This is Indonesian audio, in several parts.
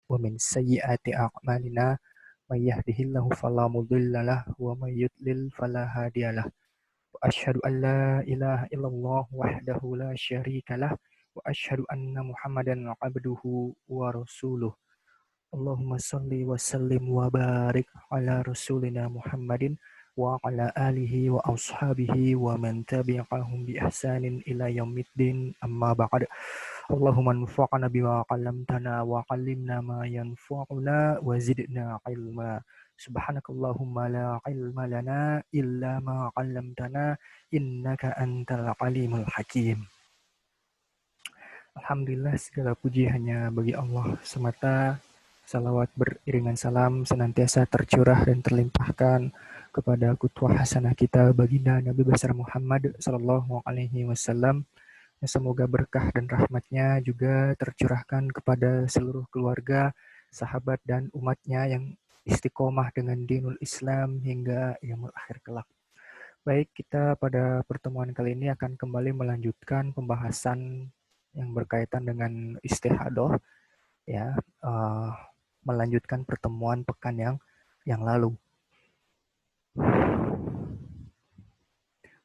ومن سيئات أعمالنا من يهده الله فلا مضل له ومن يضلل فلا هادي له وأشهد أن لا إله إلا الله وحده لا شريك له وأشهد أن محمدا عبده ورسوله اللهم صل وسلم وبارك على رسولنا محمد وعلى آله وأصحابه ومن تبعهم بإحسان إلى يوم الدين أما بعد اللهم انفعنا بما علمتنا وعلمنا ما ينفعنا وزدنا علما سبحانك اللهم لا علم لنا إلا ما علمتنا إنك أنت العليم الحكيم. Alhamdulillah segala puji hanya bagi Allah semata. Salawat beriringan salam senantiasa tercurah dan terlimpahkan kepada kutwah hasanah kita baginda Nabi besar Muhammad sallallahu alaihi wasallam. Semoga berkah dan rahmatnya juga tercurahkan kepada seluruh keluarga, sahabat dan umatnya yang istiqomah dengan dinul Islam hingga yaumul akhir kelak. Baik, kita pada pertemuan kali ini akan kembali melanjutkan pembahasan yang berkaitan dengan istihadah, ya, melanjutkan pertemuan pekan yang lalu.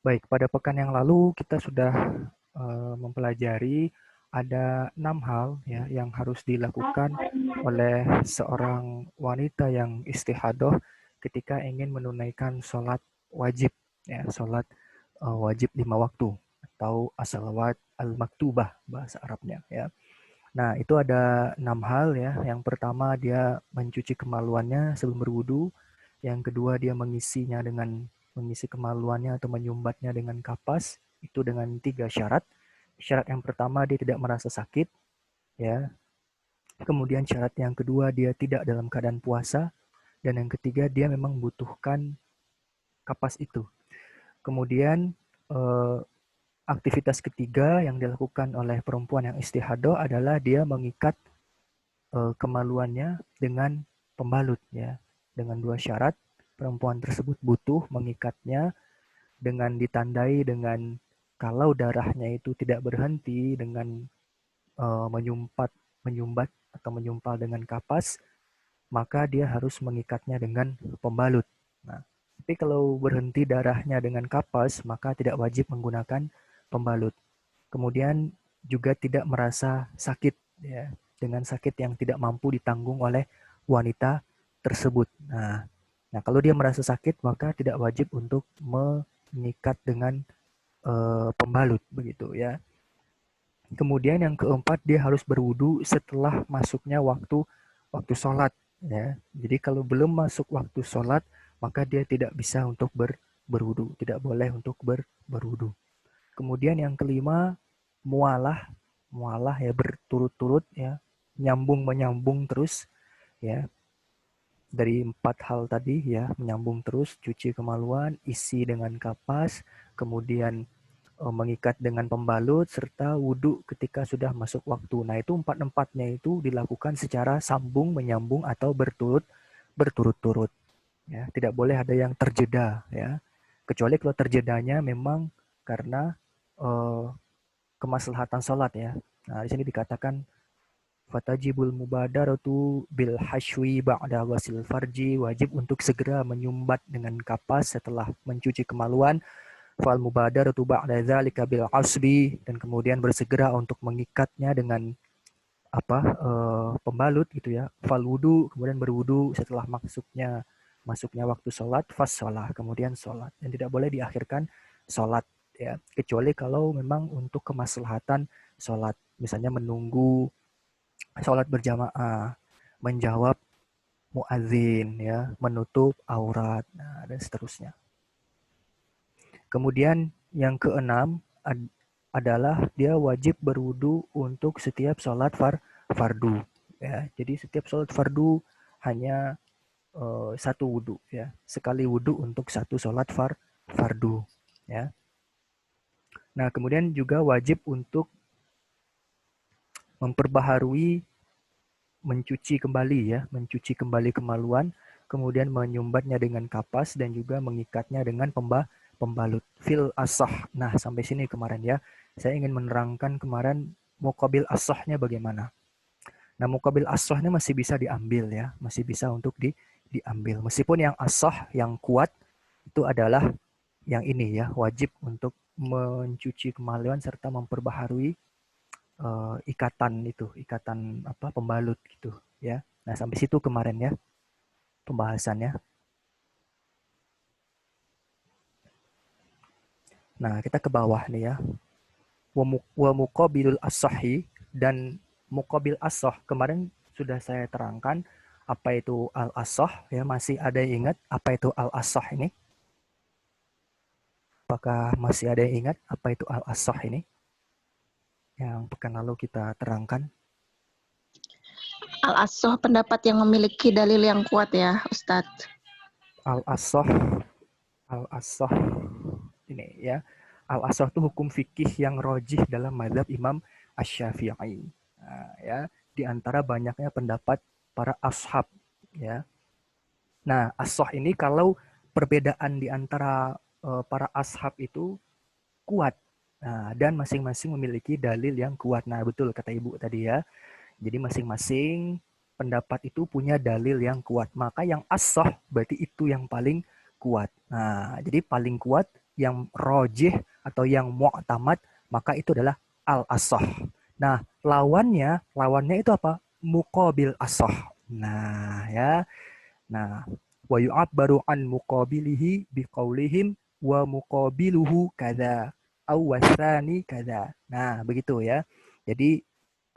Baik, pada pekan yang lalu kita sudah mempelajari ada 6 hal ya yang harus dilakukan oleh seorang wanita yang istihadah ketika ingin menunaikan sholat wajib, ya, sholat wajib 5 waktu atau as-salawat al-maktubah bahasa Arabnya, ya. Nah, itu ada 6 hal ya. Yang pertama dia mencuci kemaluannya sebelum berwudu. Yang kedua dia mengisi kemaluannya atau menyumbatnya dengan kapas. Itu dengan 3 syarat. Syarat yang pertama dia tidak merasa sakit, ya. Kemudian syarat yang kedua dia tidak dalam keadaan puasa. Dan yang ketiga dia memang membutuhkan kapas itu. Kemudian aktivitas ketiga yang dilakukan oleh perempuan yang istihadah adalah dia mengikat kemaluannya dengan pembalut, ya. Dengan 2 syarat, perempuan tersebut butuh mengikatnya dengan ditandai dengan kalau darahnya itu tidak berhenti dengan menyumbat atau menyumpal dengan kapas, maka dia harus mengikatnya dengan pembalut. Nah, tapi kalau berhenti darahnya dengan kapas, maka tidak wajib menggunakan pembalut. Kemudian juga tidak merasa sakit, ya, dengan sakit yang tidak mampu ditanggung oleh wanita tersebut. Nah, kalau dia merasa sakit maka tidak wajib untuk mengikat dengan pembalut begitu, ya. Kemudian yang keempat dia harus berwudu setelah masuknya waktu sholat, ya. Jadi kalau belum masuk waktu sholat maka dia tidak bisa untuk berwudu, tidak boleh untuk berwudu. Kemudian yang kelima mualah ya berturut-turut, ya, menyambung terus, ya, dari 4 hal tadi, ya, menyambung terus, cuci kemaluan, isi dengan kapas, kemudian mengikat dengan pembalut serta wudhu ketika sudah masuk waktu. Nah, itu 4-empatnya itu dilakukan secara sambung menyambung atau berturut-turut, ya. Tidak boleh ada yang terjeda, ya. Kecuali kalau terjedanya memang karena kemaslahatan sholat, ya. Nah, di sini dikatakan fatajibul mubadaratu bil hashwi ba'da wasil farji, wajib untuk segera menyumbat dengan kapas setelah mencuci kemaluan. Fal mubadaratu ba'da dzalika bil asbi, dan kemudian bersegera untuk mengikatnya dengan pembalut gitu, ya. Fal wudu, kemudian berwudu setelah masuknya waktu sholat, fas sholat, kemudian sholat, dan tidak boleh diakhirkan sholat, ya, kecuali kalau memang untuk kemaslahatan sholat, misalnya menunggu sholat berjamaah, menjawab muadzin, ya, menutup aurat, nah, dan seterusnya. Kemudian yang keenam adalah dia wajib berwudu untuk setiap sholat fardu, ya. Jadi setiap sholat fardu hanya satu wudu, ya, sekali wudu untuk satu sholat fardu, ya. Nah, kemudian juga wajib untuk memperbaharui mencuci kembali kemaluan, kemudian menyumbatnya dengan kapas dan juga mengikatnya dengan pembalut. Fil asah. Nah, sampai sini kemarin, ya. Saya ingin menerangkan kemarin muqabil asahnya bagaimana. Nah, muqabil as-sah ini masih bisa diambil ya, masih bisa untuk diambil. Meskipun yang as-sah yang kuat itu adalah yang ini ya, wajib untuk mencuci kemaluan serta memperbaharui ikatan apa pembalut gitu ya. Nah, sampai situ kemarin ya pembahasannya. Nah, kita ke bawah nih ya. Wa muqabilul as-sahhi, dan muqabil as-sah kemarin sudah saya terangkan apa itu al-as-sah ya. Masih ada yang ingat apa itu al-as-sah ini? Apakah masih ada yang ingat apa itu al-as-sah ini? Yang pekan lalu kita terangkan. Al-as-sah pendapat yang memiliki dalil yang kuat ya, Ustadz. Al-as-sah, al-as-sah ini ya. Al-asah itu hukum fikih yang rojih dalam mazhab Imam Asy-Syafi'i. Nah, ya, di antara banyaknya pendapat para ashab ya. Nah, as-sah ini kalau perbedaan di antara para ashab itu kuat. Nah, dan masing-masing memiliki dalil yang kuat. Nah, betul kata Ibu tadi ya. Jadi masing-masing pendapat itu punya dalil yang kuat. Maka yang as-sah berarti itu yang paling kuat. Nah, jadi paling kuat yang rojih atau yang mu'tamad, maka itu adalah al-as-sah. Nah, lawannya itu apa? Muqabil as-sah. Nah, ya. Nah, wa yu'abbaru an muqabilihi biqaulihim wa muqabiluhu kada au wasani kada. Nah, begitu ya. Jadi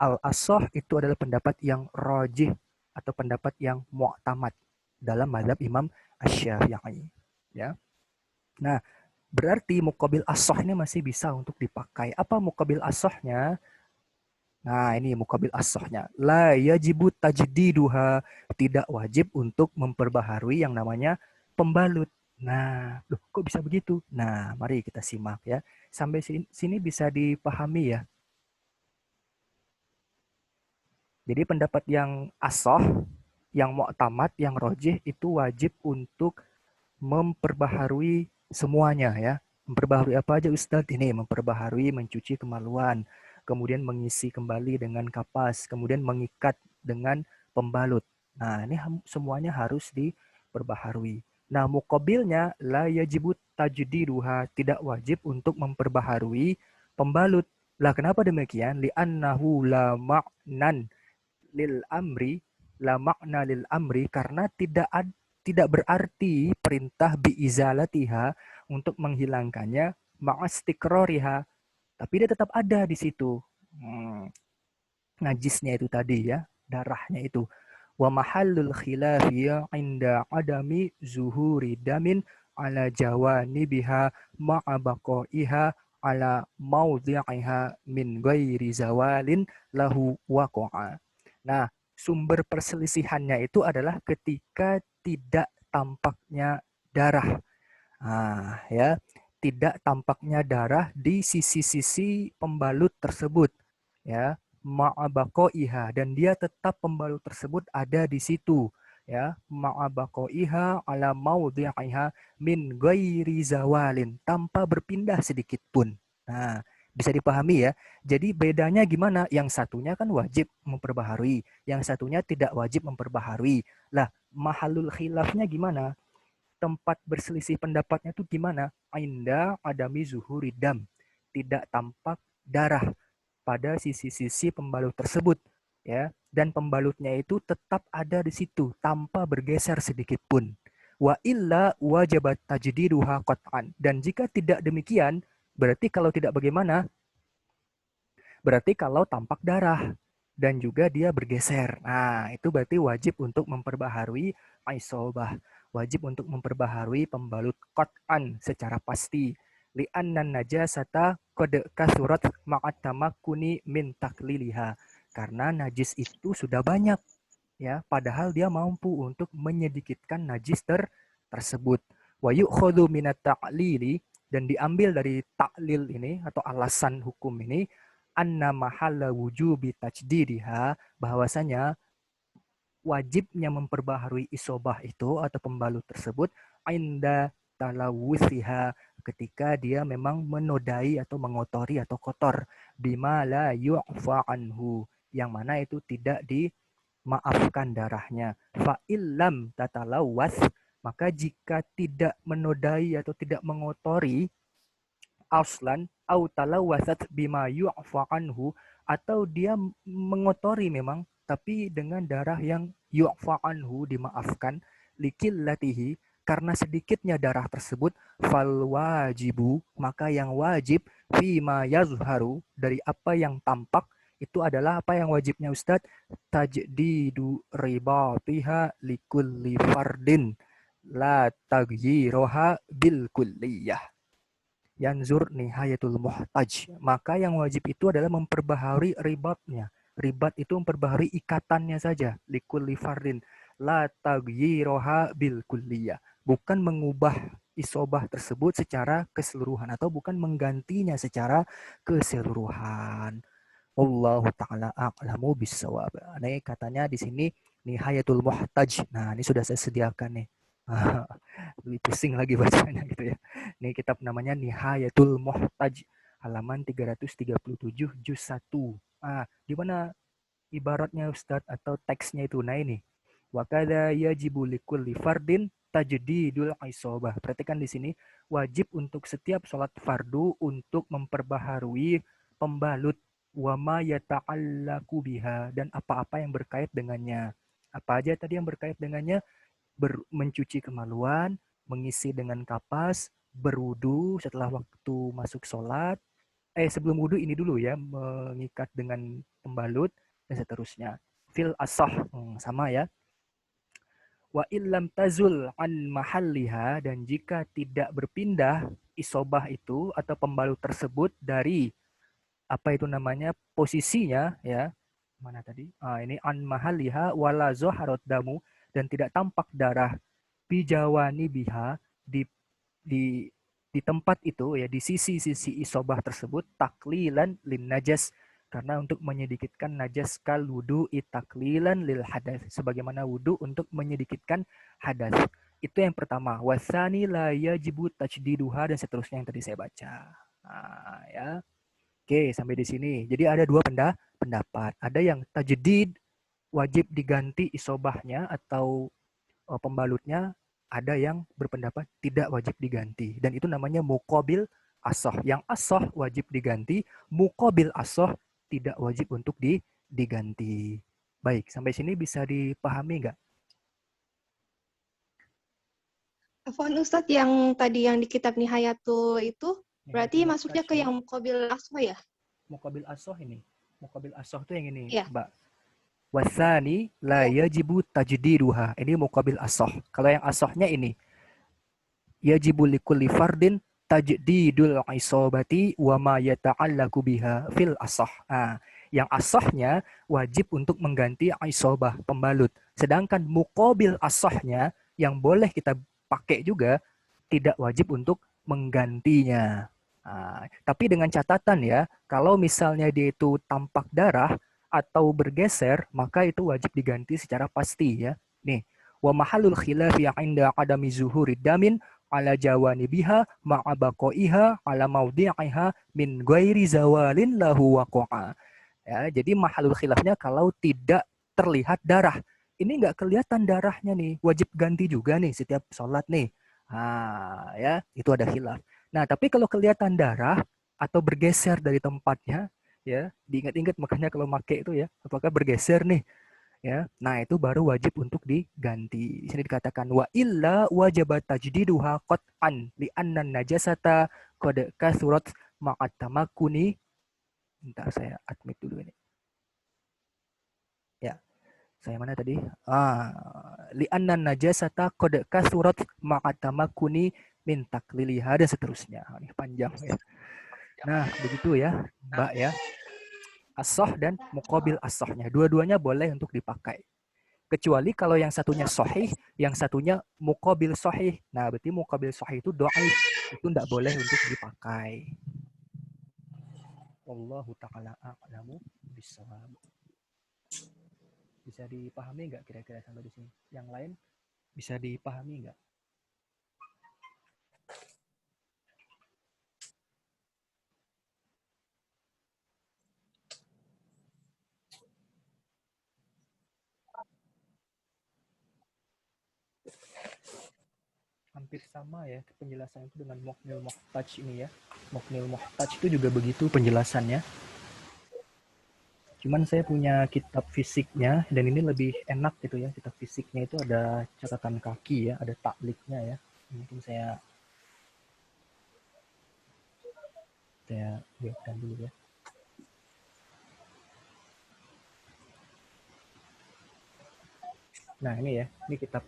al-asah itu adalah pendapat yang rajih atau pendapat yang mu'tamad dalam mazhab Imam Asy-Syafi'i. Ya. Nah, berarti muqabil asah ini masih bisa untuk dipakai. Apa muqabil asahnya? Nah, ini muqabil asahnya. La yajibu tajdiduha. Tidak wajib untuk memperbaharui yang namanya pembalut. Nah, loh, kok bisa begitu? Nah, mari kita simak ya. Sampai sini bisa dipahami ya. Jadi pendapat yang asah, yang mu'tamad, yang rojih itu wajib untuk memperbaharui semuanya ya. Memperbaharui apa aja Ustadz? Ini memperbaharui mencuci kemaluan, kemudian mengisi kembali dengan kapas, kemudian mengikat dengan pembalut. Nah, ini semuanya harus diperbaharui. Nah, muqabilnya la yajibut tajdiduha, tidak wajib untuk memperbaharui pembalut. Lah kenapa demikian? Li'annahu la ma'nan lil amri, la makna lil amri, karena tidak berarti perintah biizalatiha untuk menghilangkannya ma'astiqrariha, tapi dia tetap ada di situ. Najisnya itu tadi ya, darahnya itu. Wa mahallul khilafiya inda adami zuhuri damin ala jawanibiha ma'a baqaiha ala maudhi'iha min ghairi zawalin lahu waqa'a. Nah, sumber perselisihannya itu adalah ketika tidak tampaknya darah. Nah, ya, tidak tampaknya darah di sisi-sisi pembalut tersebut, ya, ma'abaqaiha, dan dia tetap pembalut tersebut ada di situ, ya, ma'abaqaiha ala maudhi'iha min ghairi zawalin, tanpa berpindah sedikit pun. Nah, bisa dipahami ya. Jadi bedanya gimana? Yang satunya kan wajib memperbaharui, yang satunya tidak wajib memperbaharui. Lah, mahalul khilafnya gimana? Tempat berselisih pendapatnya itu gimana? Ainda adami zuhuri dam. Tidak tampak darah pada sisi-sisi pembalut tersebut, ya. Dan pembalutnya itu tetap ada di situ tanpa bergeser sedikit pun. Wa illa wajabat tajdiduha qat'an. Dan jika tidak demikian, berarti kalau tidak bagaimana? Berarti kalau tampak darah dan juga dia bergeser. Nah, itu berarti wajib untuk memperbaharui aisobah. Wajib untuk memperbaharui pembalut qat'an secara pasti. Li'annan najasata qad kasurat ma'at tamakkuni min takliliha. Karena najis itu sudah banyak, ya, padahal dia mampu untuk menyedikitkan najis tersebut. Wa yu'khadhu minat ta'lili, dan diambil dari taklil ini atau alasan hukum ini, anna mahalla wujubi tajdidiha, bahwasanya wajibnya memperbaharui isobah itu atau pembalut tersebut inda talawusiha, ketika dia memang menodai atau mengotori atau kotor, bima la yu'fa anhu, yang mana itu tidak dimaafkan darahnya. Fa illam tatalawas, maka jika tidak menodai atau tidak mengotori aslan au talawasat bima yu'fa anhu, atau dia mengotori memang tapi dengan darah yang yu'fa anhu, dimaafkan, likillatihi, karena sedikitnya darah tersebut, fal wajibu, maka yang wajib, fima yazharu, dari apa yang tampak, itu adalah apa yang wajibnya Ustadz? Tajdidu ribatiha likulli fardin la tagyiroha bil kulliyah. Yanzur nihayatul muhtaj. Maka yang wajib itu adalah memperbaharui ribatnya. Ribat itu memperbaharui ikatannya saja. Likulli fardin. La tagyiroha bil kulliyah. Bukan mengubah isobah tersebut secara keseluruhan. Atau bukan menggantinya secara keseluruhan. Wallahu ta'ala a'lamu bissawab. Ini katanya di sini nihayatul muhtaj. Nah, ini sudah saya sediakan nih. Lebih pusing lagi bacanya gitu ya. Ini kitab namanya Nihayatul Muhtaj, halaman 337 juz 1. Di mana ibaratnya Ustadz atau teksnya itu? Nah ini. Wa kadza yajibu likulli fardin tajdidul isobah. Perhatikan di sini, wajib untuk setiap sholat fardu untuk memperbaharui pembalut, wa ma yata'allaku biha, dan apa-apa yang berkait dengannya. Apa aja tadi yang berkait dengannya? Mencuci kemaluan, mengisi dengan kapas, berwudu setelah waktu masuk sholat, sebelum wudu ini dulu ya, mengikat dengan pembalut, dan seterusnya. Fil asah, sama ya. Wa illam tazul an mahalliha, dan jika tidak berpindah isobah itu atau pembalut tersebut dari apa itu namanya posisinya ya, mana tadi? Ini an mahalliha wala zoharot damu, dan tidak tampak darah bijawani biha, di di di tempat itu ya, di sisi-sisi isobah tersebut, taklilan lin najas, karena untuk menyedikitkan najas, kal wudu taklilan lil hadas, sebagaimana wudu untuk menyedikitkan hadas. Itu yang pertama. Wasani la yajibu tajdiduha, dan seterusnya yang tadi saya baca. Ya. Oke, sampai di sini. Jadi ada dua pendapat. Ada yang tajdid wajib diganti isobahnya atau pembalutnya, ada yang berpendapat tidak wajib diganti. Dan itu namanya muqabil asoh. Yang asoh wajib diganti, muqabil asoh tidak wajib untuk diganti. Baik, sampai sini bisa dipahami nggak? Afwan Ustadz, yang tadi yang di kitab Nihayatul itu berarti Nihayatul masuknya Muhtaj ke ya. yang Qabil Asma ya? Muqabil asoh ini. Muqabil asoh itu yang ini, Iya. Mbak. Wasani la Oh, yajibu tajdiduha. Ini muqabil asoh. Kalau yang asohnya ini, yajibu likulli fardin tajdidul isobati wa ma yata'allaku biha fil asah. Yang asahnya wajib untuk mengganti isobah, pembalut. Sedangkan muqabil asahnya yang boleh kita pakai juga tidak wajib untuk menggantinya. Tapi dengan catatan ya, kalau misalnya dia itu tampak darah atau bergeser, maka itu wajib diganti secara pasti ya. Nih, wa mahalul khilaf yang inda adami zuhuri damin ala jawanibiha ma'abaqaiha ala maudi'iha min ghairi zawalin lahu waqa'a. Ya, jadi mahalul khilafnya kalau tidak terlihat darah. Ini nggak kelihatan darahnya nih, wajib ganti juga nih setiap sholat nih. Ya, itu ada khilaf. Nah, tapi kalau kelihatan darah atau bergeser dari tempatnya, ya, diingat-ingat makanya kalau make itu ya, apakah bergeser nih, ya. Nah, itu baru wajib untuk diganti. Di sini dikatakan wa illa wajabat tajdiduha qat'an li anna najasata qad kasurat ma'at tamakuni. Bentar saya admit dulu ini. Ya, saya mana tadi? Li anna najasata qad kasurat ma'at tamakuni min takliliha, dan seterusnya. Ini panjang ya. Nah, begitu ya, Mbak ya. Asoh dan muqabil asohnya. Dua-duanya boleh untuk dipakai. Kecuali kalau yang satunya sahih, yang satunya muqabil sahih. Nah, berarti muqabil sahih itu dhaif. Itu tidak boleh untuk dipakai. Wallahu ta'ala a'lamu bishawab. Bisa dipahami nggak kira-kira sampai di sini? Yang lain bisa dipahami nggak? hampir sama ya penjelasan itu dengan Mukhnil Muhtaj ini ya. Mukhnil Muhtaj itu juga begitu penjelasannya. Cuman saya punya kitab fisiknya dan ini lebih enak gitu ya. Kitab fisiknya itu ada catatan kaki ya, ada takliknya ya. Mungkin saya lihatkan dulu ya. Nah ini ya, ini kitab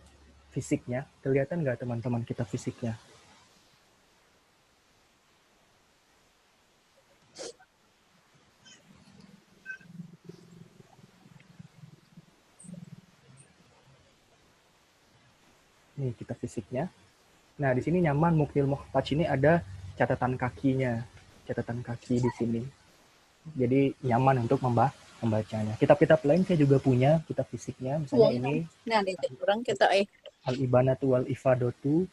fisiknya. Kelihatan nggak teman-teman kitab fisiknya? Nih kitab fisiknya. Nah di sini nyaman Mukhnil Muhtaj ini ada catatan kakinya, catatan kaki di sini. Jadi nyaman untuk membacanya. Kitab-kitab lain saya juga punya kitab fisiknya, misalnya ini orang kita Al-Ibanatu wal Ifadatu.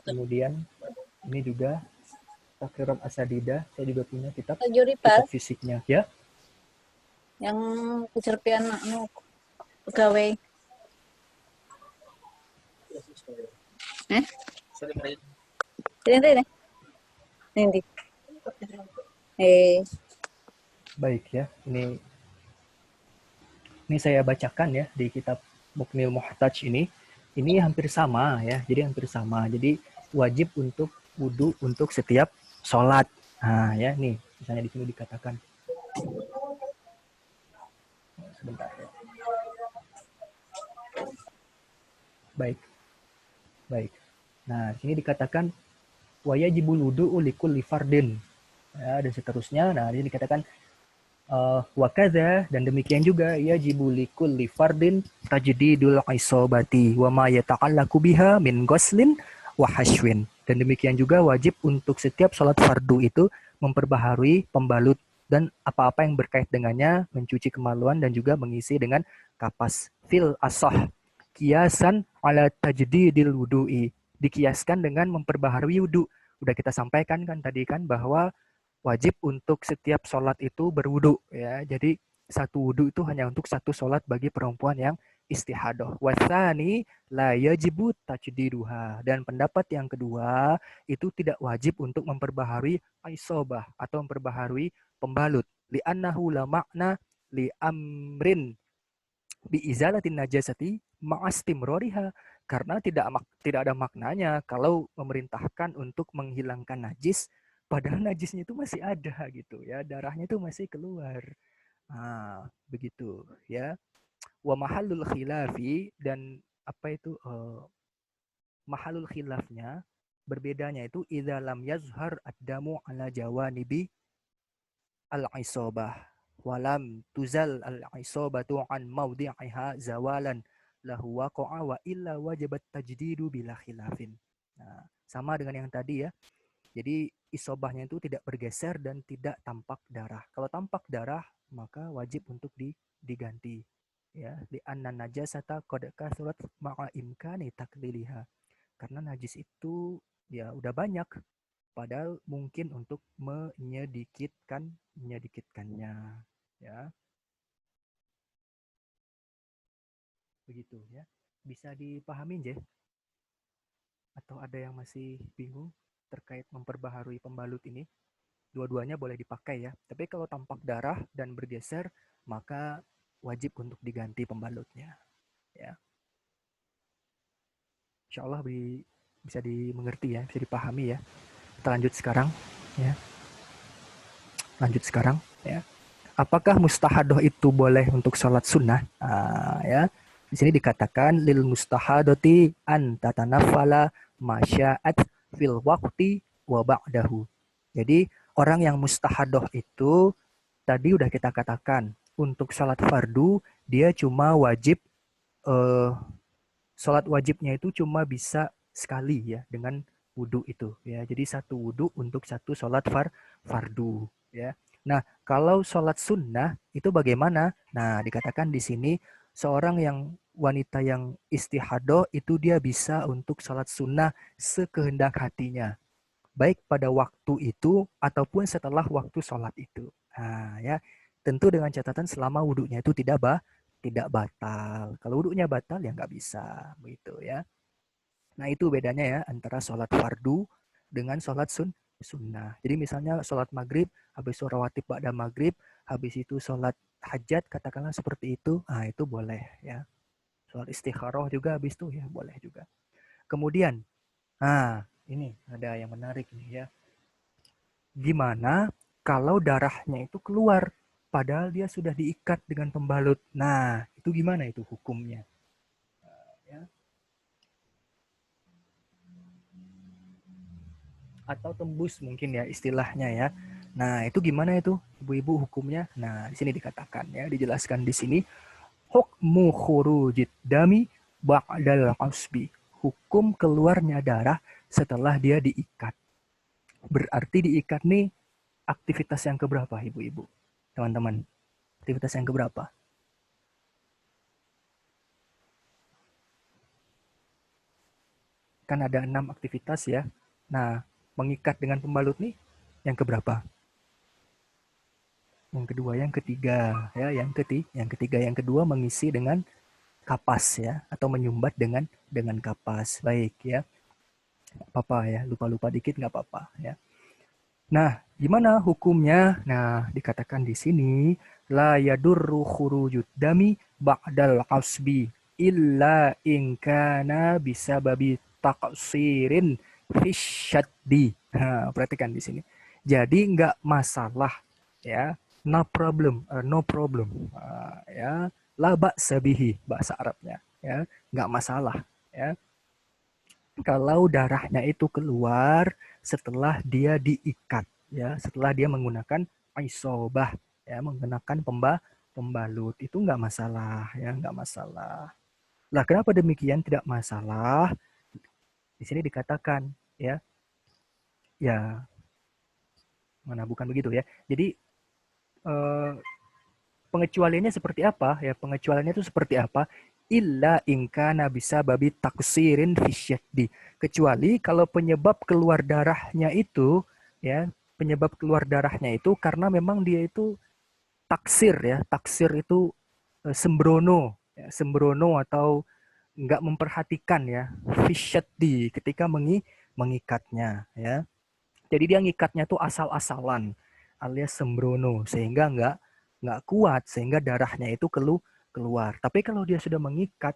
Kemudian ini juga Takrirat Asadidah, saya juga punya kitab fisiknya ya. Yang kecerpian pegawai. Ini. Baik ya, ini saya bacakan ya di kitab Mukhnil Muhtaj ini. Ini hampir sama ya, jadi hampir sama. Jadi wajib untuk wudu untuk setiap sholat. Nah ya, nih misalnya di sini dikatakan. Sebentar ya. Baik. Nah, di sini dikatakan wajibul wudu'u likulli fardin. Ya, dan seterusnya. Nah, ini dikatakan wakadha, dan demikian juga yajibu likulli fardin tajdidul isobati wa ma yata'allaku biha min ghuslin wa hashwin. Dan demikian juga wajib untuk setiap sholat fardu itu memperbaharui pembalut dan apa-apa yang berkait dengannya, mencuci kemaluan dan juga mengisi dengan kapas. Fil asah kiasan ala tajdidil wudu'i, dikiaskan dengan memperbaharui wudu. Udah kita sampaikan kan tadi kan bahwa wajib untuk setiap sholat itu berwudu ya. Jadi satu wudu itu hanya untuk satu sholat bagi perempuan yang istihadah. Wasani la yajibu tajdiduha. Dan pendapat yang kedua itu tidak wajib untuk memperbaharui aisobah atau memperbaharui pembalut. Li'annahu la makna li amrin bi izalatin najasati ma'astimroriha, karena tidak ada maknanya kalau memerintahkan untuk menghilangkan najis padahal najisnya itu masih ada gitu ya, darahnya itu masih keluar. Nah, begitu ya. Wa mahallul khilafi, dan apa itu mahallul khilafnya, berbedanya itu idza lam yazhar ad-damu ala jawanibi al-isobah walam tuzal al-isobatu an mawdi'iha zawalan lahu waqa'a wa illa wajibat tajdidu bila khilafin. Nah, sama dengan yang tadi ya. Jadi isobahnya itu tidak bergeser dan tidak tampak darah. Kalau tampak darah maka wajib untuk diganti. Ya, di anna najasata qad kasurat ma'a imkani takliliha. Karena najis itu ya udah banyak, padahal mungkin untuk menyedikitkannya ya. Begitu ya. Bisa dipahami, Je? Atau ada yang masih bingung terkait memperbaharui pembalut ini? Dua-duanya boleh dipakai ya. Tapi kalau tampak darah dan bergeser, maka wajib untuk diganti pembalutnya. Ya. Insya Allah bisa dimengerti ya, bisa dipahami ya. Kita lanjut sekarang. Ya. Lanjut sekarang. Ya. Apakah mustahadoh itu boleh untuk sholat sunnah? Ya. Di sini dikatakan lil mustahadoti an tatanafala masya'at fil waqti wa ba'dahu. Jadi orang yang mustahadoh itu tadi udah kita katakan untuk sholat fardu dia cuma wajib sholat wajibnya itu cuma bisa sekali ya dengan wudhu itu ya. Jadi satu wudhu untuk satu sholat fardu ya. Nah kalau sholat sunnah itu bagaimana? Nah dikatakan di sini seorang yang wanita yang istihadoh itu dia bisa untuk sholat sunnah sekehendak hatinya, baik pada waktu itu ataupun setelah waktu sholat itu. Nah, ya, tentu dengan catatan selama wudhunya itu tidak batal. Kalau wudhunya batal ya nggak bisa, begitu ya. Nah, itu bedanya ya antara sholat fardu dengan sholat sunnah. Jadi misalnya sholat maghrib, habis itu rawatib ba'da maghrib, habis itu sholat hajat, katakanlah seperti itu, nah itu boleh ya. Sholat istikharah juga habis itu ya boleh juga. Kemudian, nah ini ada yang menarik nih ya. Gimana kalau darahnya itu keluar, padahal dia sudah diikat dengan pembalut. Nah, itu gimana itu hukumnya? Ya. Atau tembus mungkin ya istilahnya ya. Nah, itu gimana itu ibu-ibu hukumnya? Nah, di sini dikatakan ya, dijelaskan di sini hukmu khurujid dami ba'dal qasbi. Hukum keluarnya darah setelah dia diikat. Berarti diikat nih aktivitas yang keberapa ibu-ibu? Teman-teman, aktivitas yang keberapa? Kan ada 6 aktivitas ya. Nah, mengikat dengan pembalut nih yang keberapa? Yang kedua, yang ketiga ya, yang ketiga, yang kedua mengisi dengan kapas ya, atau menyumbat dengan kapas. Baik ya, nggak apa-apa ya, lupa-lupa dikit nggak apa-apa ya. Nah, gimana hukumnya? Nah, dikatakan di sini la yadurru khurujud dami ba'dal qasbi illa in kana bisababi taqsirin fisyaddi. Nah, perhatikan di sini. Jadi nggak masalah ya, no problem. Ya, la ba'sa bihi bahasa Arabnya ya, nggak masalah ya. Kalau darahnya itu keluar setelah dia diikat ya, setelah dia menggunakan isobah ya, menggunakan pembalut itu nggak masalah ya, nggak masalah. Lah kenapa demikian tidak masalah? Di sini dikatakan ya, ya mana bukan begitu ya. Jadi eh, pengecualiannya seperti apa ya? Pengecualiannya itu seperti apa? Illa ingkana bisa babi taksirin fisyaddi. Kecuali kalau penyebab keluar darahnya itu ya, penyebab keluar darahnya itu karena memang dia itu taksir ya. Taksir itu sembrono ya, sembrono atau nggak memperhatikan ya fisyaddi ketika mengikatnya ya. Jadi dia ngikatnya tuh asal-asalan alias sembrono sehingga nggak kuat sehingga darahnya itu keluar. Tapi kalau dia sudah mengikat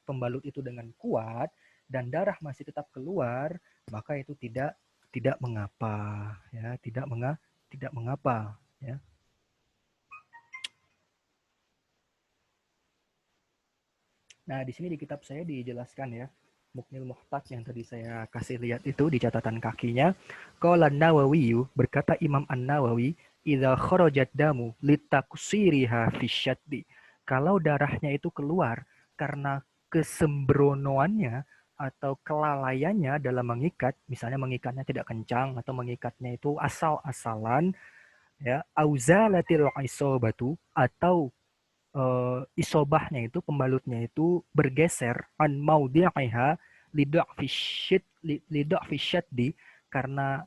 pembalut itu dengan kuat dan darah masih tetap keluar, maka itu tidak mengapa ya, tidak mengapa ya. Nah, di sini di kitab saya dijelaskan ya, Muknil Muhtaj yang tadi saya kasih lihat itu di catatan kakinya. Qala Nawawi, berkata Imam An-Nawawi, idza kharajat damu litaksiriha fisyaddi. Kalau darahnya itu keluar karena kesembronoannya atau kelalaiannya dalam mengikat, misalnya mengikatnya tidak kencang atau mengikatnya itu asal-asalan ya, auzalatil isobatu atau isobahnya itu pembalutnya itu bergeser an maudhi'iha lidak fisyaddi karena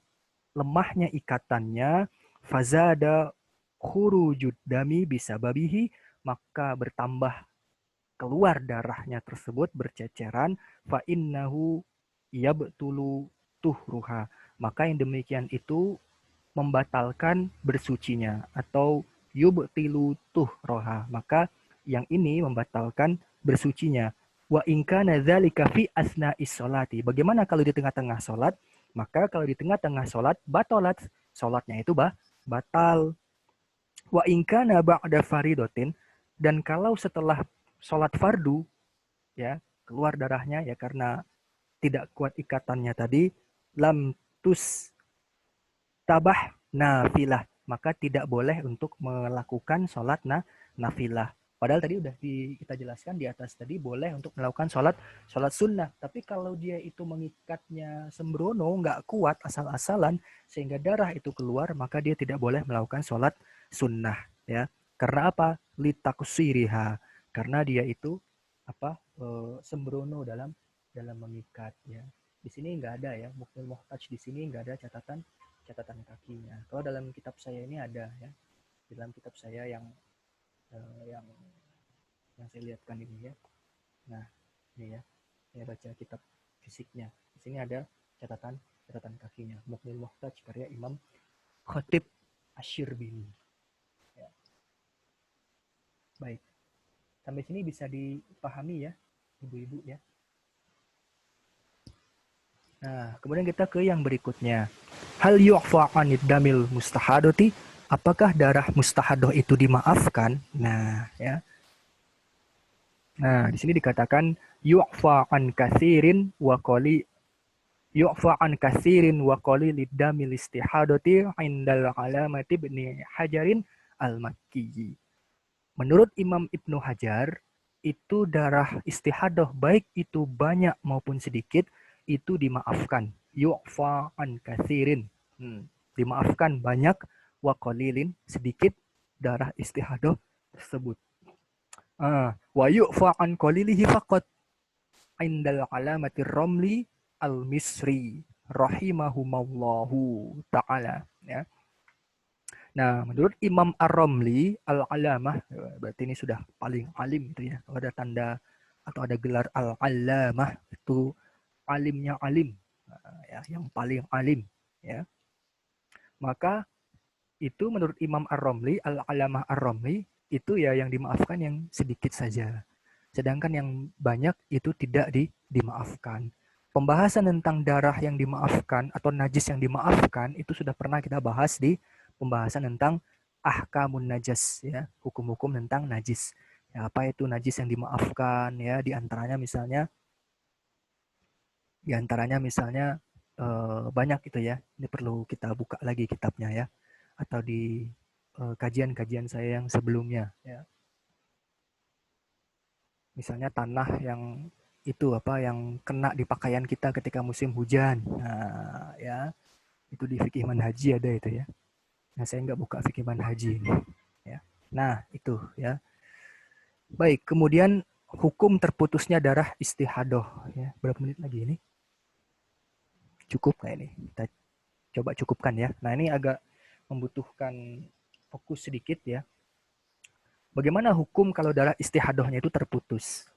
lemahnya ikatannya fazada khurujud dami bisa babihi maka bertambah keluar darahnya tersebut berceceran fa innahu yabtulu tuhruha maka yang demikian itu membatalkan bersucinya atau yubtilu tuhroha maka yang ini membatalkan bersucinya wa inkana dzalika fi asna'is sholati bagaimana kalau di tengah-tengah sholat maka kalau di tengah-tengah sholat batalat sholatnya itu batal wa inkana ba'da faridotin dan kalau setelah sholat fardu ya keluar darahnya ya karena tidak kuat ikatannya tadi lam tus tabah nafilah maka tidak boleh untuk melakukan sholat nafilah padahal tadi udah kita jelaskan di atas tadi boleh untuk melakukan sholat sunnah tapi kalau dia itu mengikatnya sembrono nggak kuat asal-asalan sehingga darah itu keluar maka dia tidak boleh melakukan sholat sunnah ya karena apa litakusiriha karena dia itu apa sembrono dalam mengikat ya di sini nggak ada ya mukmil muhtaj di sini nggak ada catatan kakinya. Kalau dalam kitab saya ini ada ya, dalam kitab saya yang yang saya lihatkan ini ya. Nah, ini ya, ya baca kitab fisiknya. Di sini ada catatan kakinya. Muqnil Muhtaj karya Imam Khatib Asy-Syirbini. Ya. Baik. Sampai sini bisa dipahami ya, ibu-ibu ya. Nah, kemudian kita ke yang berikutnya. Hal yu'fa 'anid damil mustahadoti? Apakah darah mustahadoh itu dimaafkan? Nah, ya. Nah, di sini dikatakan yu'fa 'an katsirin wa qali yu'fa 'an katsirin wa qalilid damil istihadati 'indal alamati ibni Hajarin al-Makki. Menurut Imam Ibnu Hajar, itu darah istihadah baik itu banyak maupun sedikit itu dimaafkan. Yu'fa an katsirin. Dimaafkan banyak wa qalilin sedikit darah istihadah tersebut. Wa yu'fa an qalilihi faqat indal alamati Romli al-Misri rahimahumallahu ta'ala, ya. Nah, menurut Imam Ar-Romli Al-Alamah, berarti ini sudah paling alim itu ya. Kalau ada tanda atau ada gelar Al-Alamah itu alimnya alim, ya, yang paling alim, ya. Maka itu menurut Imam Ar-Romli Al-Alamah Ar-Romli itu ya yang dimaafkan yang sedikit saja. Sedangkan yang banyak itu tidak dimaafkan. Pembahasan tentang darah yang dimaafkan atau najis yang dimaafkan itu sudah pernah kita bahas di pembahasan tentang ahkamun najas, ya, hukum-hukum tentang najis. Ya, apa itu najis yang dimaafkan, ya, di antaranya misalnya banyak itu ya. Ini perlu kita buka lagi kitabnya ya, atau di kajian-kajian saya yang sebelumnya ya. Misalnya tanah yang itu yang kena di pakaian kita ketika musim hujan. Nah, ya, itu di fikih manhaji ada itu ya. Nah, saya nggak buka fikih manhaji ini. Ya. Nah, itu ya. Baik, kemudian hukum terputusnya darah istihadoh. Ya. Berapa menit lagi ini? Cukup nggak ini? Kita coba cukupkan ya. Nah, ini agak membutuhkan fokus sedikit ya. Bagaimana hukum kalau darah istihadohnya itu terputus?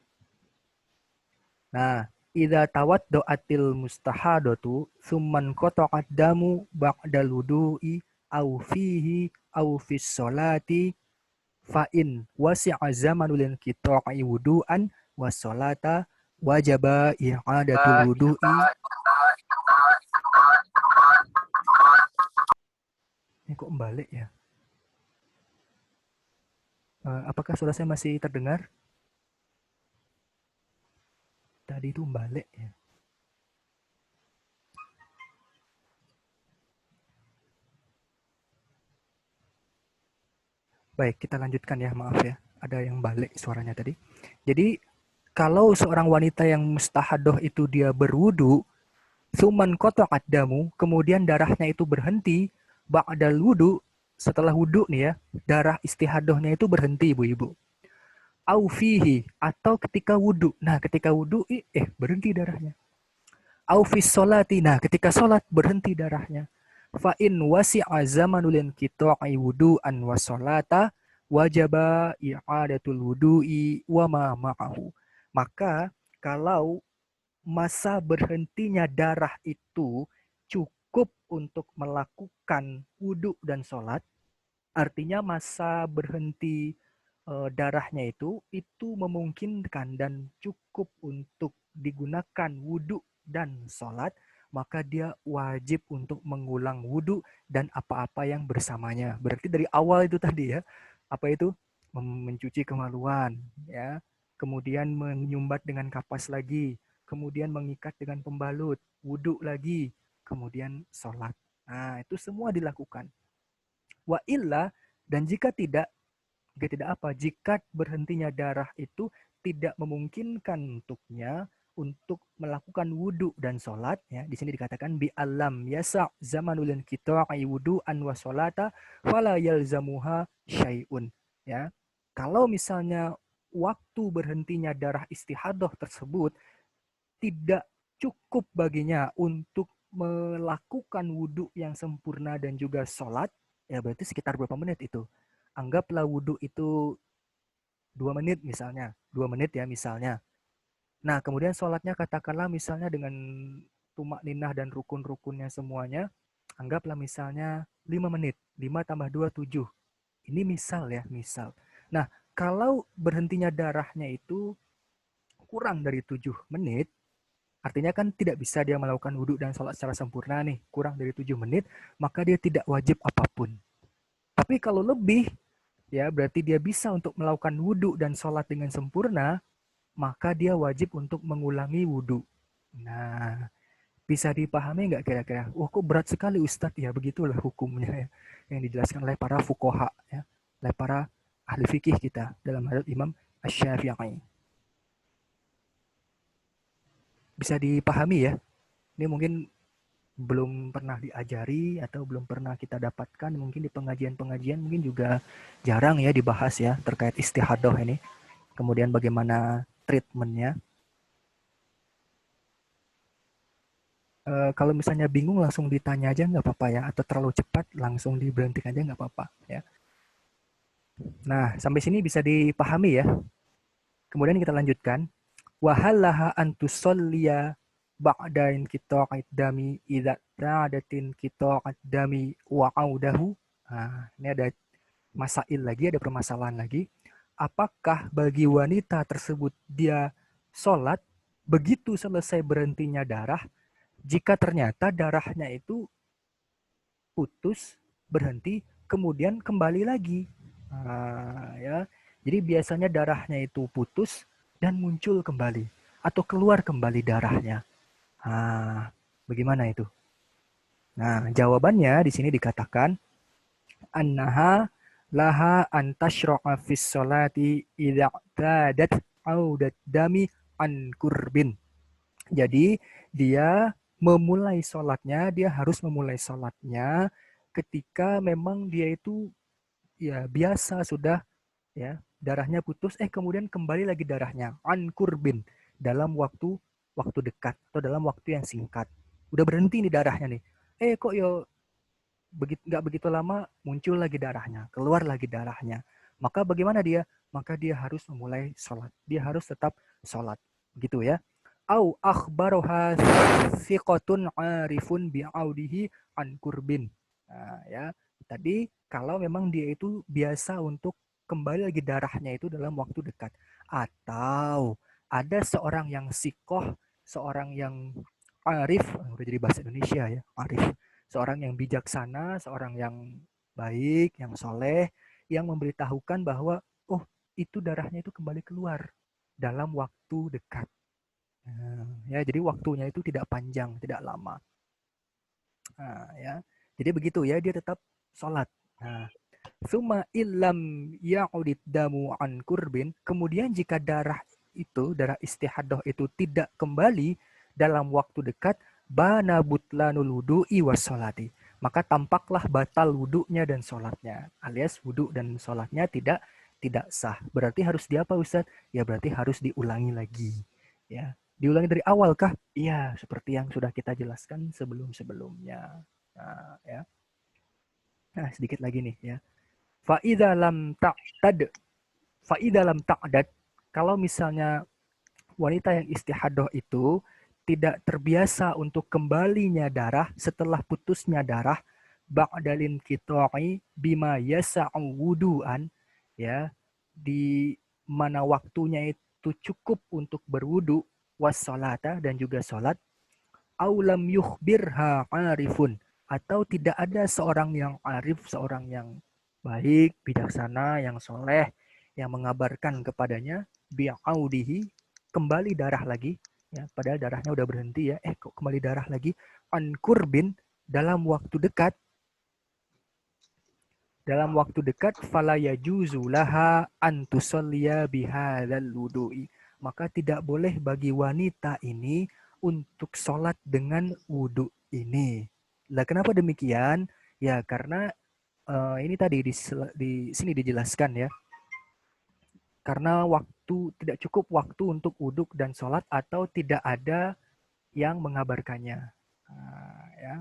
Nah, idza tawaddo'atil mustahadatu summan qata'ad damu ba'dal wudu'i au fihi au fis sholati fa in wasi'a zamanul inqita'i wudu'an was sholata wajaba i'adatul wudu'i. Ini kok balik ya? Apakah suara saya masih terdengar? Tadi itu balik ya. Baik, kita lanjutkan ya, maaf ya. Ada yang balik suaranya tadi. Jadi, kalau seorang wanita yang mustahadoh itu dia berwudu, suman qata'ad damu, kemudian darahnya itu berhenti, ba'dal wudu, setelah wudu nih ya, darah istihadohnya itu berhenti, Ibu-ibu. Au fihi, atau ketika wudu. Nah, ketika wudu, berhenti darahnya. Au fis sholati, nah ketika sholat berhenti darahnya. Fa in wasi'a zamanul inqita'i wudu'an wa sholata wajaba i'adatul wudu'i wa ma ma'ahu. Maka kalau masa berhentinya darah itu cukup untuk melakukan wudu dan sholat, artinya masa berhenti darahnya itu memungkinkan dan cukup untuk digunakan wudu dan sholat, maka dia wajib untuk mengulang wudu dan apa-apa yang bersamanya. Berarti dari awal itu tadi ya, apa itu? Mencuci kemaluan, ya, kemudian menyumbat dengan kapas lagi, kemudian mengikat dengan pembalut, wudu lagi, kemudian sholat. Nah, itu semua dilakukan. Wa illa, dan jika tidak apa? Jika berhentinya darah itu tidak memungkinkan untuknya untuk melakukan wudhu dan sholat, ya, di sini dikatakan bi alam yasa zamanul inqita'i wudu'an wa sholata fala yalzamuha syai'un, ya. Kalau misalnya waktu berhentinya darah istihadah tersebut tidak cukup baginya untuk melakukan wudhu yang sempurna dan juga sholat, ya berarti sekitar berapa menit itu? Anggaplah wudhu itu 2 menit misalnya. 2 menit ya misalnya. Nah, kemudian sholatnya katakanlah misalnya dengan tumak ninah dan rukun-rukunnya semuanya, anggaplah misalnya 5 menit. 5 tambah 2, 7. Ini misal ya, misal. Nah, kalau berhentinya darahnya itu kurang dari 7 menit, artinya kan tidak bisa dia melakukan wudhu dan sholat secara sempurna nih, kurang dari 7 menit, maka dia tidak wajib apapun. Tapi kalau lebih, ya berarti dia bisa untuk melakukan wudhu dan sholat dengan sempurna, maka dia wajib untuk mengulangi wudhu. Nah, bisa dipahami nggak kira-kira? Wah, kok berat sekali Ustadz ya, begitulah hukumnya ya, yang dijelaskan oleh para fuqaha, ya, oleh para ahli fikih kita dalam hadits Imam Asy-Syafi'i. Bisa dipahami ya? Ini mungkin belum pernah diajari atau belum pernah kita dapatkan, mungkin di pengajian-pengajian mungkin juga jarang ya dibahas ya terkait istihadah ini. Kemudian bagaimana treatmentnya. Kalau misalnya bingung langsung ditanya aja nggak apa-apa ya, atau terlalu cepat langsung diberhentikan aja nggak apa-apa ya. Nah, sampai sini bisa dipahami ya. Kemudian kita lanjutkan. Wahalaha antusolliya ba'dain qita'id dami idza ta'adatin qita'id dami wa audahu. Nah, ini ada masail lagi, ada permasalahan lagi. Apakah bagi wanita tersebut dia sholat begitu selesai berhentinya darah, jika ternyata darahnya itu putus, berhenti, kemudian kembali lagi. Nah, ya. Jadi biasanya darahnya itu putus dan muncul kembali atau keluar kembali darahnya. Nah, bagaimana itu? Nah, jawabannya di sini dikatakan annaha laha antashra'a fis salati idza tadat audat dami an kurbin. Jadi dia memulai sholatnya, dia harus memulai sholatnya ketika memang dia itu ya biasa sudah ya darahnya putus, kemudian kembali lagi darahnya an kurbin dalam waktu dekat atau dalam waktu yang singkat. Udah berhenti nih darahnya nih. Kok yo nggak begitu lama muncul lagi darahnya, keluar lagi darahnya. Maka bagaimana dia? Maka dia harus memulai sholat. Dia harus tetap sholat. Gitu ya. Au akhbaroha thiqatun arifun bi'audihi an kurbin. Nah, ya. Tadi kalau memang dia itu biasa untuk kembali lagi darahnya itu dalam waktu dekat. Atau ada seorang yang sikoh, seorang yang arif, udah jadi bahasa Indonesia ya, arif. Seorang yang bijaksana, seorang yang baik, yang soleh, yang memberitahukan bahwa, oh itu darahnya itu kembali keluar dalam waktu dekat. Ya, jadi waktunya itu tidak panjang, tidak lama. Nah, ya. Jadi begitu ya, dia tetap sholat. Nah, summa illam ya'udid damu an kurbin, kemudian jika darah itu, darah istihadah itu tidak kembali dalam waktu dekat, bana butlanul wudu'i was sholati. Maka tampaklah batal wudunya dan sholatnya. Alias wudu dan sholatnya tidak sah. Berarti harus diapa Ustaz? Ya berarti harus diulangi lagi. Ya, diulangi dari awal kah? Iya, seperti yang sudah kita jelaskan sebelum-sebelumnya. Nah, ya. Nah, sedikit lagi nih ya. Fa'idha lam ta'tad. Fa'idha lam ta'dad. Kalau misalnya wanita yang istihadah itu tidak terbiasa untuk kembalinya darah setelah putusnya darah, ba'dalin qita'i bima yasa'u wudu'an, ya, di mana waktunya itu cukup untuk berwudu, wassalata dan juga salat, aulam yukhbirha arifun, atau tidak ada seorang yang arif, seorang yang baik, bijaksana, yang soleh, yang mengabarkan kepadanya bi'audihi, kembali darah lagi, ya, padahal darahnya udah berhenti ya, kok kembali darah lagi, an kurbin, dalam waktu dekat fala yajuzu laha an tusalliya bihadzal wudu'i, maka tidak boleh bagi wanita ini untuk sholat dengan wudhu ini. Lah kenapa demikian? Ya karena ini tadi di sini dijelaskan ya. Karena tidak cukup waktu untuk wudhu dan sholat atau tidak ada yang mengabarkannya. Nah, ya.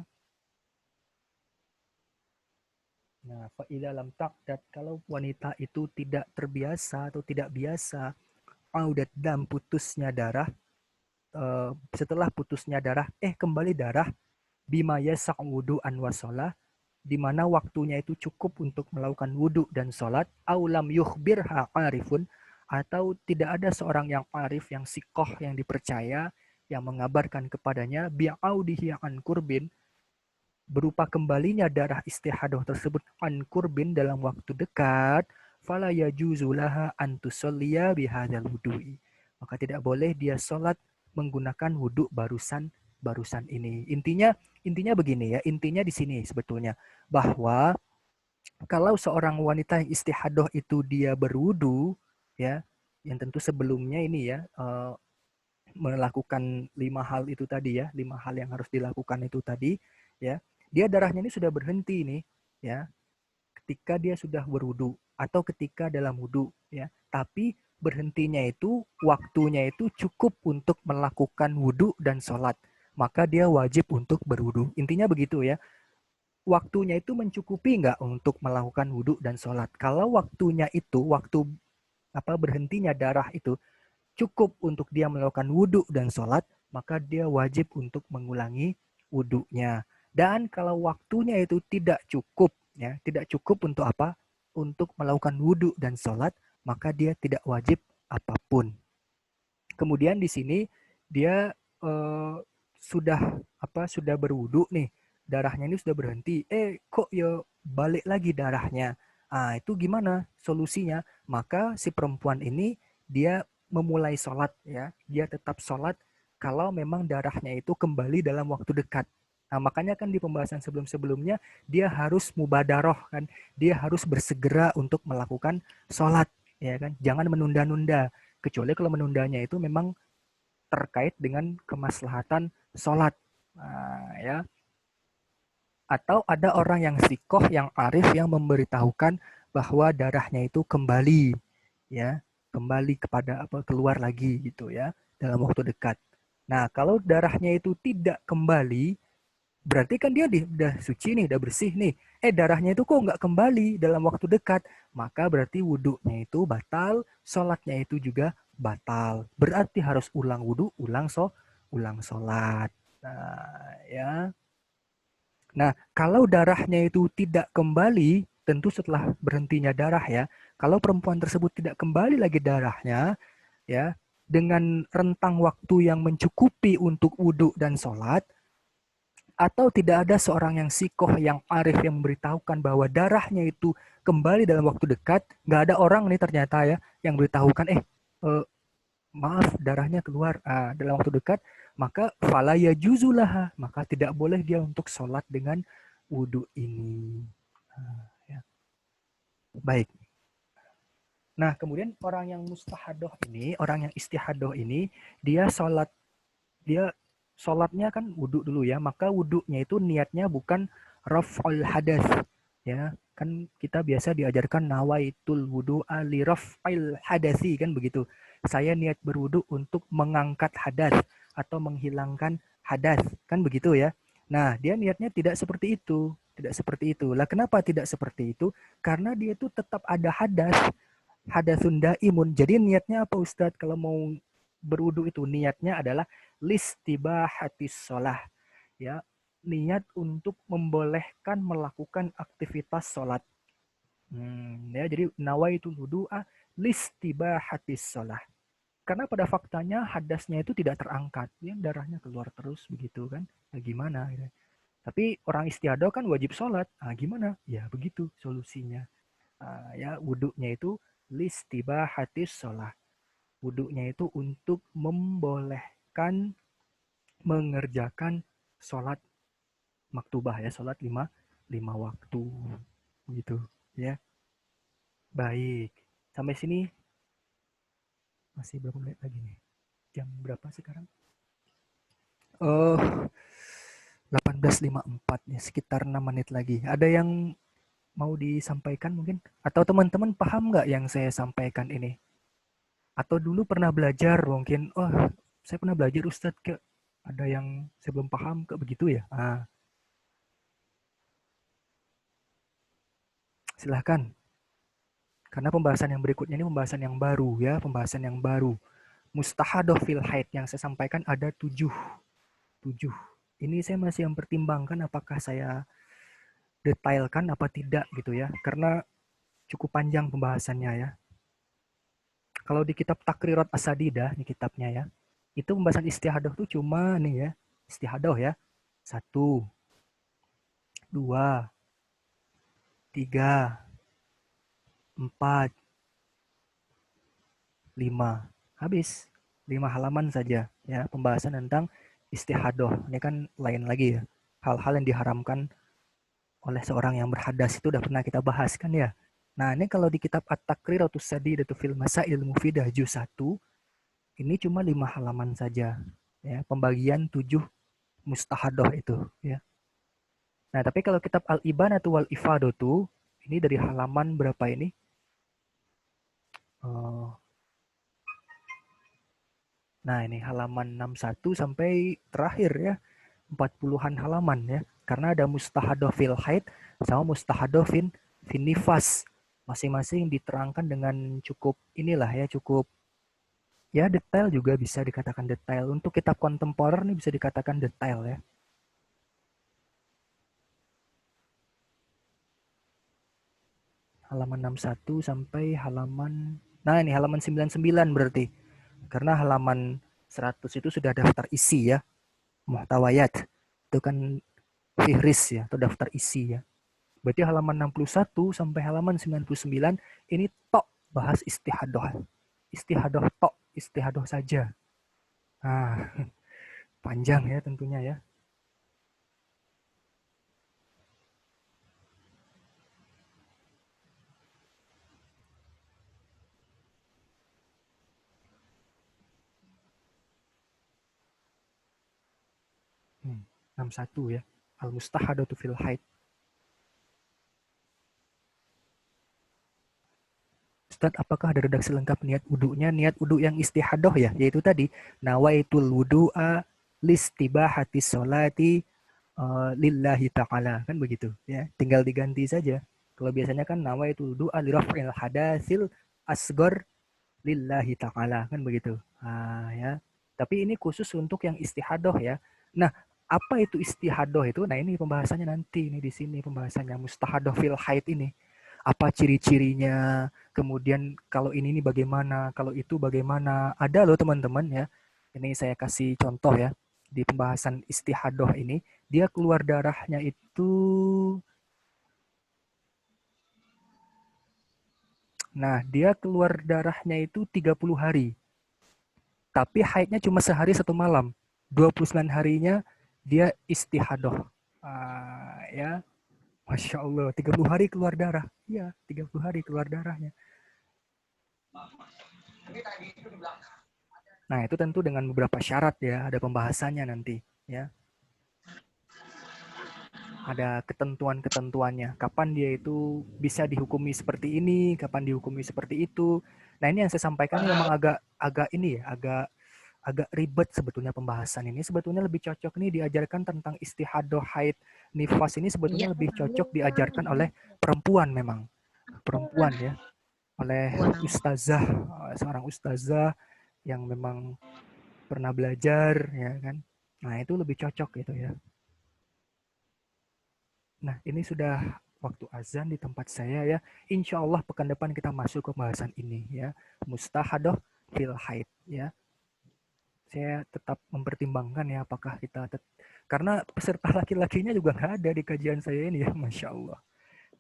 Nah, fa'idha lam taqdad, kalau wanita itu tidak terbiasa atau tidak biasa audat dam, putusnya darah, setelah putusnya darah, kembali darah, bima yasaq wudu'an wa shalah, di mana waktunya itu cukup untuk melakukan wudhu dan sholat, aulam yukhbirha arifun, atau tidak ada seorang yang arif, yang sikoh, yang dipercaya, yang mengabarkan kepadanya, bi'audihi an kurbin, berupa kembalinya darah istihadah tersebut an kurbin dalam waktu dekat, fala yajuzu laha an tusalliya bihadzal wudu'i. Maka tidak boleh dia sholat menggunakan wudhu barusan ini. Intinya begini ya, intinya di sini sebetulnya bahwa kalau seorang wanita yang istihadah itu dia berwudu, ya, yang tentu sebelumnya ini ya melakukan 5 hal itu tadi ya, 5 hal yang harus dilakukan itu tadi, ya, dia darahnya ini sudah berhenti nih, ya, ketika dia sudah berwudu atau ketika dalam wudu, ya, tapi berhentinya itu waktunya itu cukup untuk melakukan wudu dan sholat, maka dia wajib untuk berwudu. Intinya begitu ya. Waktunya itu mencukupi nggak untuk melakukan wudhu dan sholat? Kalau waktunya itu, waktu berhentinya darah itu cukup untuk dia melakukan wudhu dan sholat, maka dia wajib untuk mengulangi wudhunya. Dan kalau waktunya itu tidak cukup, ya, tidak cukup untuk apa? Untuk melakukan wudhu dan sholat, maka dia tidak wajib apapun. Kemudian di sini dia sudah berwudhu nih, darahnya ini sudah berhenti, kok ya balik lagi darahnya. Itu gimana solusinya? Maka si perempuan ini dia memulai sholat, ya, dia tetap sholat kalau memang darahnya itu kembali dalam waktu dekat. Nah, makanya kan di pembahasan sebelum-sebelumnya dia harus mubadaroh kan, dia harus bersegera untuk melakukan sholat, ya kan, jangan menunda-nunda. Kecuali kalau menundanya itu memang terkait dengan kemaslahatan sholat, ya. Atau ada orang yang sikoh, yang arif, yang memberitahukan bahwa darahnya itu kembali, ya, kembali kepada keluar lagi gitu ya dalam waktu dekat. Nah, kalau darahnya itu tidak kembali, berarti kan dia udah suci nih, udah bersih nih. Darahnya itu kok nggak kembali dalam waktu dekat, maka berarti wudhunya itu batal, sholatnya itu juga batal. Berarti harus ulang wudhu, ulang sholat. Nah, ya. Nah, kalau darahnya itu tidak kembali, tentu setelah berhentinya darah ya, kalau perempuan tersebut tidak kembali lagi darahnya, ya, dengan rentang waktu yang mencukupi untuk wudhu dan sholat, atau tidak ada seorang yang sikoh, yang arif, yang memberitahukan bahwa darahnya itu kembali dalam waktu dekat, nggak ada orang nih ternyata ya, yang memberitahukan, maaf darahnya keluar dalam waktu dekat, maka fala yajuzulah, maka tidak boleh dia untuk sholat dengan wudhu ini. Ya. Baik. Nah, kemudian orang yang mustahadoh ini, orang yang istihadoh ini, dia sholatnya kan wudhu dulu ya, maka wudhunya itu niatnya bukan raf'ul hadas, ya kan kita biasa diajarkan nawaitul wudu'a li raf'il hadasi kan begitu. Saya niat berwudhu untuk mengangkat hadas atau menghilangkan hadas kan begitu ya. Nah, dia niatnya tidak seperti itu, tidak seperti itu. Lah kenapa tidak seperti itu? Karena dia itu tetap ada hadas, hadasun daimun. Jadi niatnya apa Ustadz kalau mau berwudhu itu? Niatnya adalah listibahatis sholah, ya, niat untuk membolehkan melakukan aktivitas sholat. Ya, jadi nawaitul wudu'a listibahatis sholah. Karena pada faktanya hadasnya itu tidak terangkat, ya, darahnya keluar terus begitu kan. Nah, gimana? Ya. Tapi orang istiadah kan wajib sholat. Gimana? Ya begitu solusinya. Ya wudhunya itu listibahatis sholah. Wudhunya itu untuk membolehkan mengerjakan sholat maktubah ya, sholat lima waktu gitu ya. Baik, sampai sini masih berapa menit lagi nih? Jam berapa sekarang? 18.54 ya, sekitar 6 menit lagi. Ada yang mau disampaikan mungkin? Atau teman-teman paham nggak yang saya sampaikan ini? Atau dulu pernah belajar mungkin, saya pernah belajar Ustadz, ke ada yang saya belum paham, ke begitu ya? Silahkan. Karena pembahasan yang berikutnya ini pembahasan yang baru ya, pembahasan yang baru. mustahadoh fil haid yang saya sampaikan ada 7. Ini saya masih mempertimbangkan apakah saya detailkan apa tidak gitu ya, karena cukup panjang pembahasannya ya. Kalau di kitab Takrirat As-Sadidah, ini kitabnya ya, itu pembahasan istihadoh tuh cuma nih ya, istihadoh ya, 1, 2, 3, 4, 5. Habis. 5 halaman saja ya pembahasan tentang istihadoh. Ini kan lain lagi ya. Hal-hal yang diharamkan oleh seorang yang berhadas itu udah pernah kita bahas kan ya. Nah, ini kalau di kitab At-Taqriratus Sadidatu fil Masail Mufidah juz 1, ini cuma 5 halaman saja ya, pembagian 7 mustahadoh itu ya. Nah, tapi kalau kitab Al-Ibanatu wal Ifadatu, ini dari halaman berapa ini? Nah, ini halaman 61 sampai terakhir ya, 40-an halaman ya. Karena ada mustahadoh fil haid sama mustahadoh fin nifas. Masing-masing diterangkan dengan cukup inilah ya, cukup ya detail, juga bisa dikatakan detail. Untuk kitab kontemporer ini bisa dikatakan detail ya. Halaman 61 sampai halaman, nah ini halaman 99 berarti. Karena halaman 100 itu sudah daftar isi ya, muhtawayat. Itu kan fihris ya, atau daftar isi ya. Berarti halaman 61 sampai halaman 99 ini tok bahas istihadoh. Istihadoh tok, istihadoh saja. Nah, panjang ya tentunya ya. Hmm, 61 ya. Al-mustahadatu fil haid. Ustaz, apakah ada redaksi lengkap niat wudunya? Niat wudu yang istihadoh ya, yaitu tadi nawaitul wudu'a listibahati sholati lillahi ta'ala, kan begitu ya. Tinggal diganti saja. Kalau biasanya kan nawaitul wudu'a liraf'il hadatsil asgor lillahi ta'ala, kan begitu. Nah, ya. Tapi ini khusus untuk yang istihadoh ya. Nah, apa itu istihadoh itu? Nah, ini pembahasannya nanti ini di sini pembahasannya mustahadoh fil haid ini. Apa ciri-cirinya? Kemudian kalau ini bagaimana? Kalau itu bagaimana? Ada loh teman-teman ya. Ini saya kasih contoh ya. Di pembahasan istihadoh ini, dia keluar darahnya itu, nah, dia keluar darahnya itu 30 hari. Tapi haidnya cuma sehari 1 malam. 29 harinya dia istihadoh. Ya, Masya Allah, 30 hari keluar darah. Iya, 30 hari keluar darahnya. Nah, itu tentu dengan beberapa syarat ya, ada pembahasannya nanti ya. Ada ketentuan-ketentuannya. Kapan dia itu bisa dihukumi seperti ini, kapan dihukumi seperti itu. Nah, ini yang saya sampaikan ini memang agak ini ya, agak ribet sebetulnya pembahasan ini. Sebetulnya lebih cocok nih diajarkan tentang istihadoh, haid, nifas ini sebetulnya lebih cocok diajarkan oleh perempuan memang. Perempuan ya. Oleh ustazah, seorang ustazah yang memang pernah belajar ya kan. Nah, itu lebih cocok gitu ya. Nah, ini sudah waktu azan di tempat saya ya. Insya Allah pekan depan kita masuk ke pembahasan ini ya. Mustahadoh fil haid ya. Saya tetap mempertimbangkan ya apakah kita karena peserta laki-lakinya juga nggak ada di kajian saya ini ya, Masya Allah.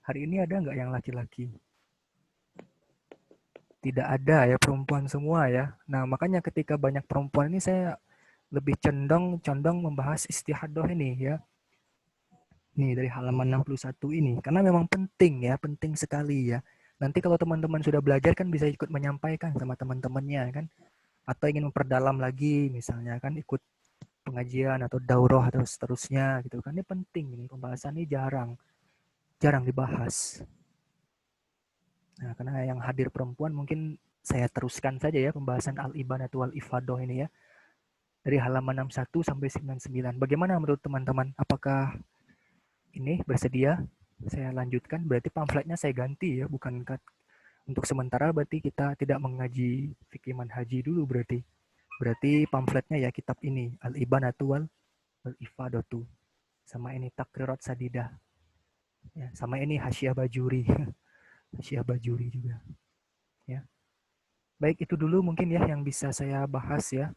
Hari ini ada nggak yang laki-laki? Tidak ada ya, perempuan semua ya. Nah, makanya ketika banyak perempuan ini saya lebih condong membahas istihadoh ini ya. Nih dari halaman 61 ini. Karena memang penting ya, penting sekali ya. Nanti kalau teman-teman sudah belajar kan bisa ikut menyampaikan sama teman-temannya kan. Atau ingin memperdalam lagi misalnya kan ikut pengajian atau daurah atau seterusnya gitu kan. Ini penting ini, pembahasan ini jarang dibahas. Nah, karena yang hadir perempuan mungkin saya teruskan saja ya pembahasan Al-Ibanatu wal Ifadah ini ya. Dari halaman 61 sampai 99. Bagaimana menurut teman-teman? Apakah ini bersedia? Saya lanjutkan, berarti pamfletnya saya ganti ya, bukan untuk sementara berarti kita tidak mengaji fikih manhaji dulu berarti. Berarti pamfletnya ya kitab ini, Al-Ibanatu wal Ifadatu. Sama ini Takrirat Sadidah. Ya, sama ini Hasyiah Bajuri. Hasyiah Bajuri juga. Ya. Baik, itu dulu mungkin ya yang bisa saya bahas ya.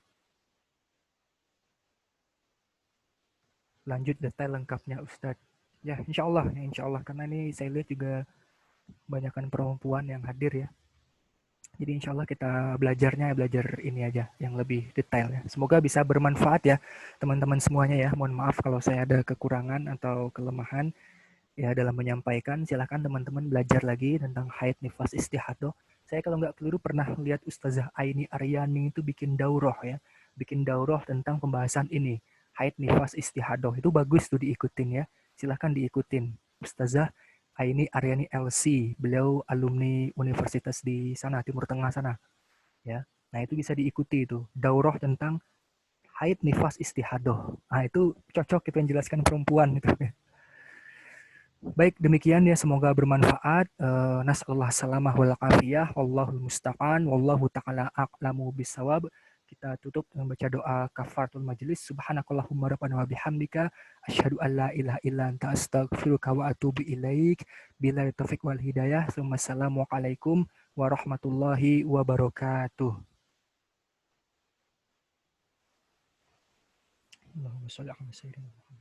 Lanjut detail lengkapnya Ustadz. Ya, insya Allah. Karena ini saya lihat juga banyakkan perempuan yang hadir ya. Jadi insya Allah kita belajar ini aja yang lebih detail ya. Semoga bisa bermanfaat ya teman-teman semuanya ya. Mohon maaf kalau saya ada kekurangan atau kelemahan ya dalam menyampaikan. Silahkan teman-teman belajar lagi tentang haid, nifas, istihadah. Saya kalau nggak keliru pernah lihat Ustazah Aini Aryani itu bikin daurah ya. Bikin daurah tentang pembahasan ini. Haid, nifas, istihadah. Itu bagus tuh diikutin ya. Silahkan diikutin. Ustazah Aini Aryani LC. Beliau alumni universitas di sana, Timur Tengah sana. Ya. Nah itu bisa diikuti itu. Daurah tentang haid, nifas, istihadah. Nah itu cocok kita menjelaskan perempuan itu. Baik, demikian ya semoga bermanfaat. Nasallahu salamah wal afiyah. Wallahul musta'an. Wallahu ta'ala a'lamu bisawab. Kita tutup dengan baca doa kafaratul majelis. Subhanakallahumma rabbana wa bihamdika asyhadu an la ilaha illa anta astaghfiruka wa atubu ilaik. Bila taufik wal hidayah. Assalamualaikum warahmatullahi wabarakatuh. Allahumma shalli ala sayyidina Muhammad.